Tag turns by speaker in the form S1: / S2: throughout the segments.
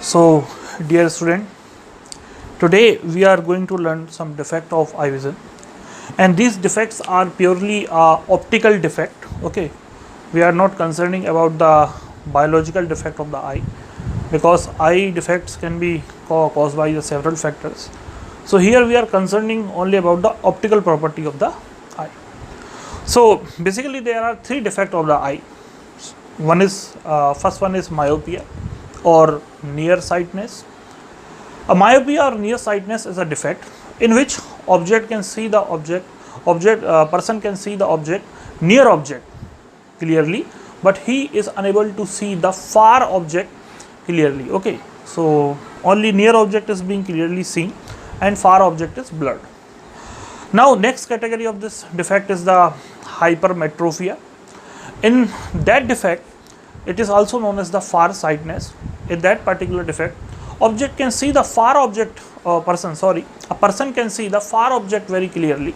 S1: So, dear student, today we are going to learn some defect of eye vision, and these defects are purely optical defect. Okay, we are not concerning about the biological defect of the eye, because eye defects can be caused by the several factors. So here we are concerning only about the optical property of the eye. So basically there are three defects of the eye. One is first one is myopia or nearsightedness. A myopia or nearsightedness is a defect in which object can see the person can see the near object clearly, but he is unable to see the far object clearly. Okay, so only near object is being clearly seen and far object is blurred. Now next category of this defect is the hypermetropia. In that defect, it is also known as the farsightedness. In that particular defect, object can see the far object, a person can see the far object very clearly.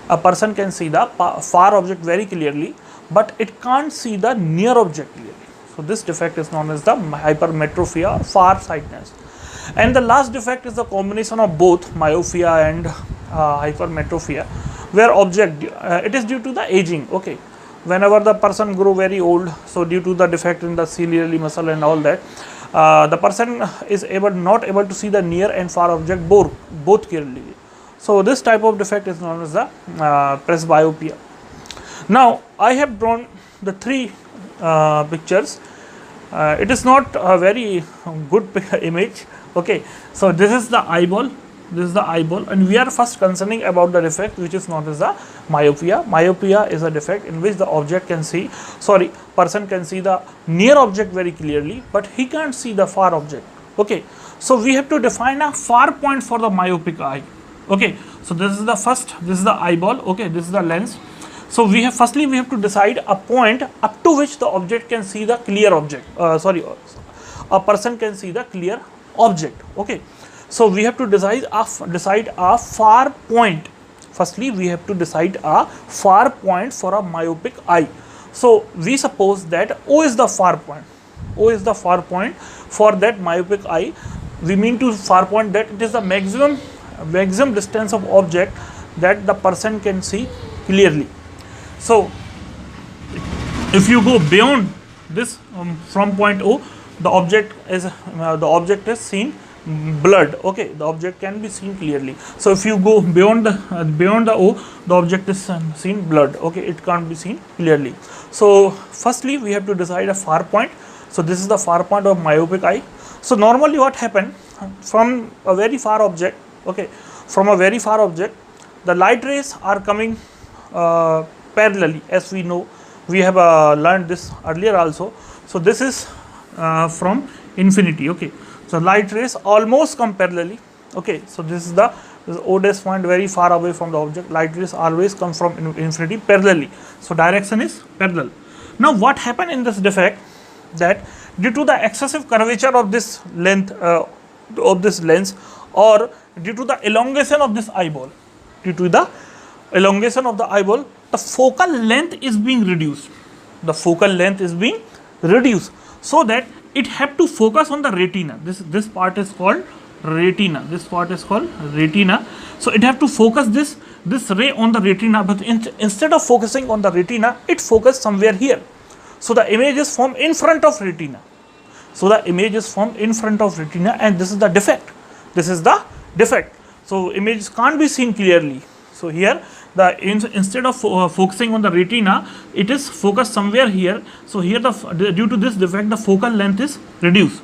S1: A person can see the far object very clearly, but it can't see the near object clearly. So this defect is known as the hypermetropia or farsightedness. And the last defect is the combination of both myopia and hypermetropia, where object it is due to the aging. Okay, whenever the person grow very old, so due to the defect in the ciliary muscle and all that, the person is not able to see the near and far object both clearly. So this type of defect is known as the presbyopia. Now I have drawn the three pictures. It is not a very good image. Okay, so this is the eyeball, and we are first concerning about the defect which is known as the myopia. Myopia is a defect in which the person can see the near object very clearly, but he can't see the far object. Okay, so we have to define a far point for the myopic eye. Okay, so this is the eyeball. Okay, this is the lens. So we have to decide a point up to which the object can see the clear object. A person can see the clear object. Okay, so we have to decide a far point. Firstly, we have to decide a far point for a myopic eye. So we suppose that O is the far point. O is the far point for that myopic eye. We mean to far point that it is the maximum distance of object that the person can see clearly. So if you go beyond this from point O, the object is seen blurred. Okay, the object can be seen clearly. So if you go beyond the O, the object is seen blurred. Okay, it can't be seen clearly. So firstly, we have to decide a far point. So this is the far point of myopic eye. So normally what happen from a very far object? Okay, from a very far object, the light rays are coming parallelly, as we know. We have learned this earlier also. So this is from infinity. Okay, so light rays almost come parallelly. Okay, so this is the O dash point very far away from the object. Light rays always come from infinity parallelly. So direction is parallel. Now what happened in this defect, that due to the excessive curvature of this length of this lens, or due to the elongation of this eyeball, the focal length is being reduced. So that it have to focus on the retina. This part is called retina. So it have to focus this ray on the retina, but instead of focusing on the retina, it focused somewhere here. So the image is formed in front of retina. And this is the defect. So images can't be seen clearly. So here instead of focusing on the retina, it is focused somewhere here. So here due to this defect, the focal length is reduced.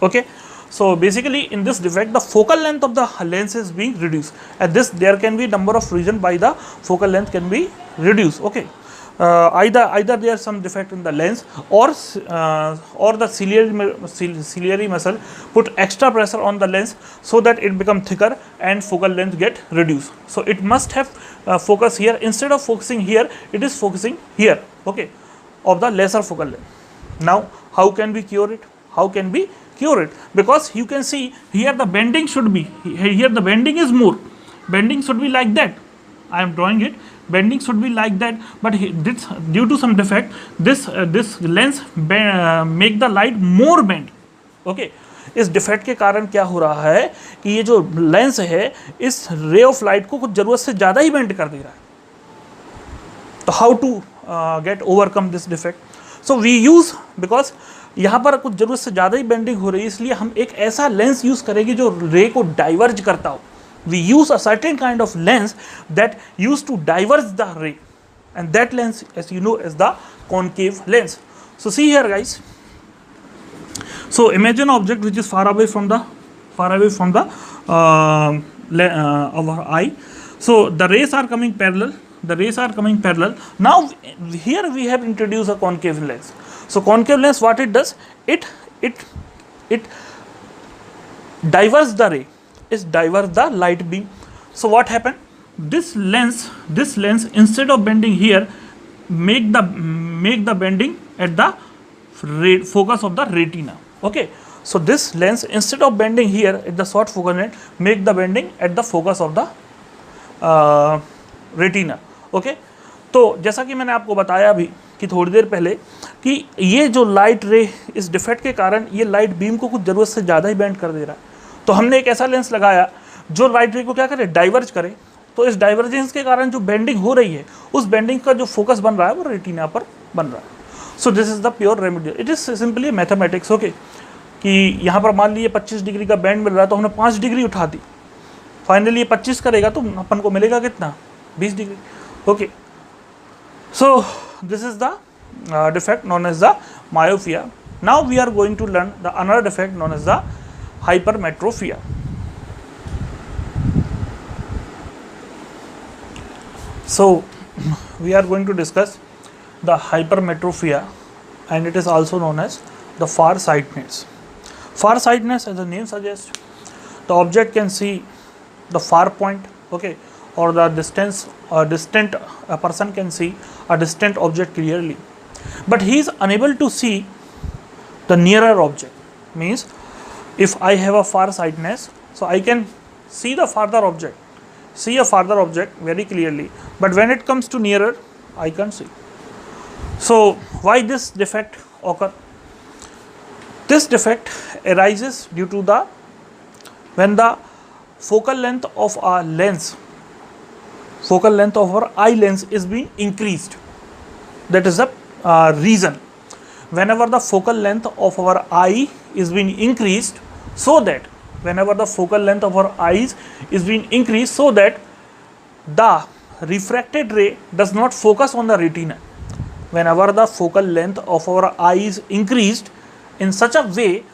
S1: Okay, so basically in this defect, the focal length of the lens is being reduced. At this, there can be number of reasons why the focal length can be reduced. Okay, either there is some defect in the lens, or the ciliary muscle put extra pressure on the lens so that it become thicker and focal length get reduced. So it must have focus here. Instead of focusing here, it is focusing here. Okay, of the lesser focal length. Now how can we cure it? Because you can see here the bending should be, here the bending is more. Bending should be like that. I am drawing it. bending should be like that, but this, due to some defect, this lens make the light more bend. Okay, इस defect के कारण क्या हो रहा है कि ये जो लेंस है इस रे ऑफ लाइट को कुछ जरूरत से ज़्यादा ही बेंड कर दे रहा है. तो how to get overcome this defect? So we use, because यहाँ पर कुछ ज़रूरत से ज़्यादा ही बेंडिंग हो रही है, इसलिए हम एक ऐसा लेंस यूज़ करेंगे जो रे को डाइवर्ज करता हो. We use a certain kind of lens that use to diverge the ray, and that lens, as you know, is the concave lens. So see here, guys. So imagine an object which is far away from the our eye. So the rays are coming parallel. Now here we have introduced a concave lens. So concave lens, what it does, it diverges the ray, it diverges the light beam. So what happened? This lens instead of bending here, make the bending at the focus of the retina. Okay, so this lens instead of bending here at the short focal length, make the bending at the focus of the retina. Okay, तो जैसा कि मैंने आपको बताया अभी कि थोड़ी देर पहले कि ये जो लाइट रे इस डिफेक्ट के कारण ये लाइट बीम को कुछ ज़रूरत से ज़्यादा ही बेंड कर दे रहा है. तो हमने एक ऐसा लेंस लगाया जो लाइट रे को क्या करे, डाइवर्ज करे. तो इस डाइवर्जेंस के कारण जो बेंडिंग हो रही है, उस बेंडिंग का जो फोकस बन रहा है वो रेटिना पर बन रहा है. सो this is the pure remedy. It is simply mathematics. Okay, कि यहाँ पर मान लीजिए 25 डिग्री का बैंड मिल रहा है, तो हमने 5 डिग्री उठा दी, फाइनली ये 25 करेगा तो अपन को मिलेगा कितना, 20 degree. Okay, so this is the defect known as the myopia. Now we are going to learn the another defect known as the hypermetropia. So we are going to discuss the hypermetropia, and it is also known as the farsightedness. Farsightedness, as the name suggests, the object can see the far point, okay, or the distance, a person can see a distant object clearly, but he is unable to see the nearer object. Means if I have a farsightedness, so I can see a farther object very clearly, but when it comes to nearer, I can't see. So why this defect occur? This defect arises due to when the focal length of our eye lens is being increased. That is the reason. Whenever the focal length of our eye is being increased, so that whenever the focal length of our eyes is being increased, so that the refracted ray does not focus on the retina. Whenever the focal length of our eye is increased in such a way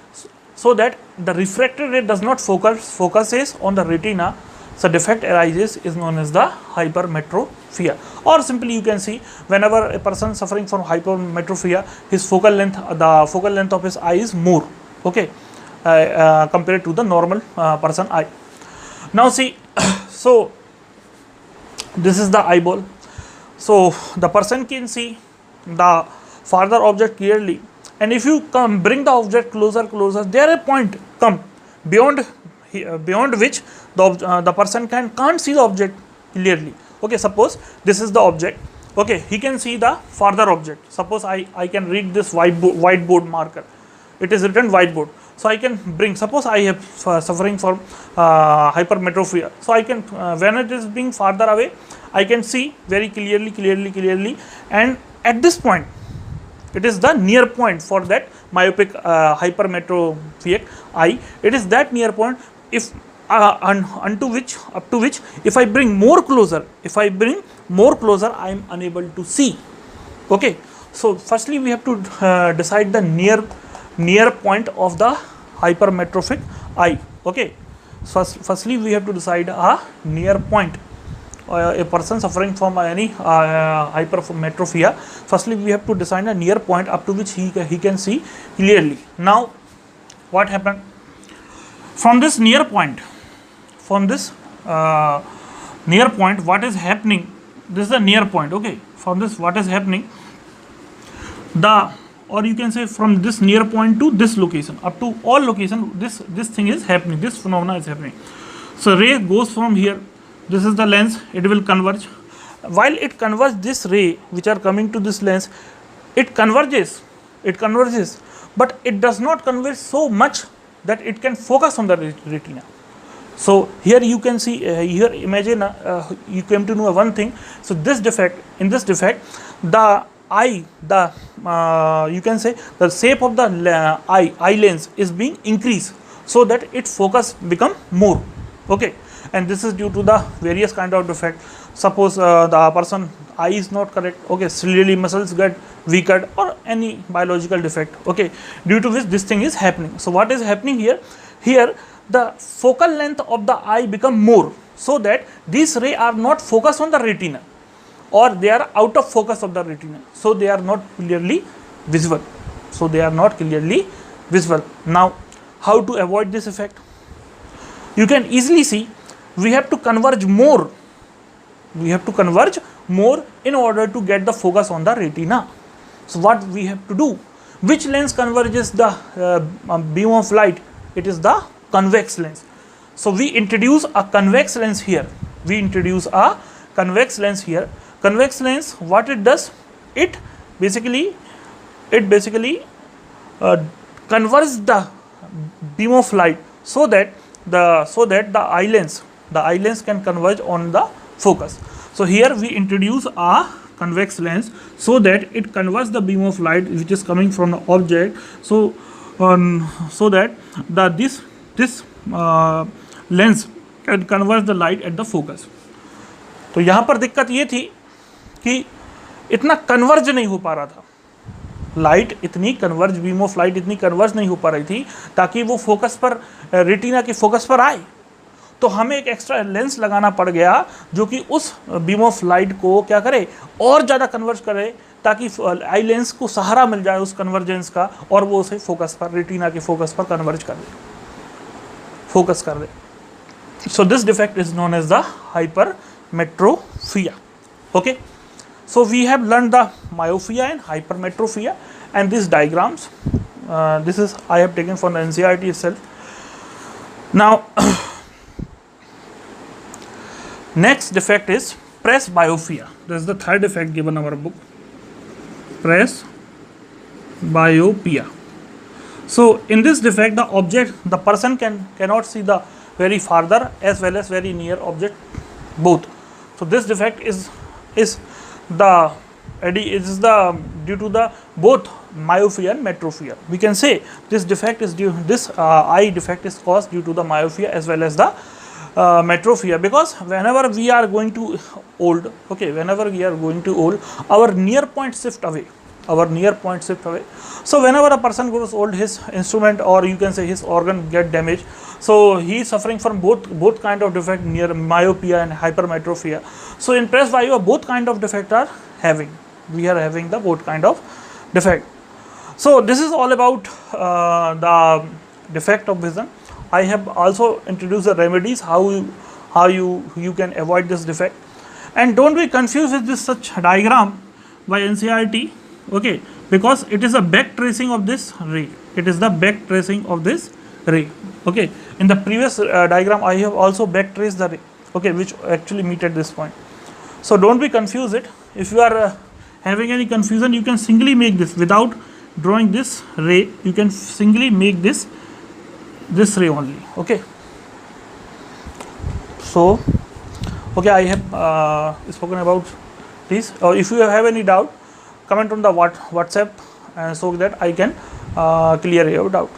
S1: so that the refracted ray does not focuses on the retina, so defect arises, is known as the hypermetropia. Or simply you can see, whenever a person suffering from hypermetropia, his the focal length of his eye is more, okay, compared to the normal person eye. Now see, so this is the eyeball. So the person can see the farther object clearly, and if you bring the object closer, there a point come beyond which the person can't see the object clearly. Okay, suppose this is the object. Okay, he can see the farther object. Suppose I can read this whiteboard marker. It is written whiteboard. So I can bring, suppose I have suffering from hypermetropia. So I can, when it is being farther away, I can see very clearly, and at this point, it is the near point for that myopic hypermetropic eye. It is that near point. If up to which, if I bring more closer, I am unable to see. Okay. So firstly, we have to decide the near point of the hypermetropic eye. Okay, firstly we have to decide a near point. A person suffering from any hypermetropia, firstly we have to decide a near point up to which he can see clearly. Now what happened from this near point, what is happening, this is the near point. Okay, from this what is happening, or you can say from this near point to this location, up to all location, this thing is happening, this phenomena is happening. So ray goes from here, this is the lens, it will converge, while it converges this ray which are coming to this lens, it converges, but it does not converge so much that it can focus on the retina. So here you can see, here imagine you came to know one thing. So this defect, in this defect, the eye, the you can say the shape of the eye lens is being increased so that its focus become more. Okay, and this is due to the various kind of defect. Suppose the person eye is not correct, okay, ciliary muscles get weakened, or any biological defect, okay, due to which this thing is happening. So what is happening here? Here the focal length of the eye become more, so that these rays are not focused on the retina, or they are out of focus of the retina, so they are not clearly visible. Now how to avoid this effect? You can easily see, we have to converge more. In order to get the focus on the retina. So what we have to do? Which lens converges the beam of light? It is the convex lens. So we introduce a convex lens here. Convex lens, what it does? It basically converts the beam of light so that the eye lens can converge on the focus. So here we introduce a convex lens so that it converts the beam of light which is coming from the object, so that this lens can convert the light at the focus. तो यहाँ पर दिक्कत ये थी कि इतना converge नहीं हो पा रहा था, बीम ऑफ लाइट इतनी कन्वर्ज नहीं हो पा रही थी ताकि वो फोकस पर, रेटिना के फोकस पर आए। तो हमें एक एक्स्ट्रा लेंस लगाना पड़ गया जो कि उस बीम ऑफ लाइट को क्या करे, और ज़्यादा कन्वर्ज करे, ताकि आई लेंस को सहारा मिल जाए उस कन्वर्जेंस का, और वो उसे फोकस पर, रेटिना के फोकस पर कन्वर्ज कर दे, so this defect is known as the hypermetropia. Okay, so we have learned the myopia and hypermetropia, and these diagrams, this is I have taken from the NCERT itself. Now next defect is presbyopia. This is the third defect given in our book, presbyopia. So in this defect, the person cannot see the very farther as well as very near object both. So this defect is due to the both myopia and metropia. We can say this defect is eye defect is caused due to the myopia as well as the metropia, because whenever we are going to old, our near point shift away. So whenever a person grows old, his instrument, or you can say his organ, get damaged. So he is suffering from both kind of defect, near myopia and hypermetropia. So in presbyopia, both kind of defect are having. We are having the both kind of defect. So this is all about the defect of vision. I have also introduced the remedies, how you can avoid this defect. And don't be confused with this such diagram by NCERT, okay, because it is a back tracing of this ray. Okay, in the previous diagram I have also back traced the ray, okay, which actually meet at this point. So don't be confused it. If you are having any confusion, you can singly make this without drawing this ray. You can singly make this ray only. Okay, so okay, I have spoken about this. If you have any doubt, comment on the WhatsApp, so that I can clear your doubt.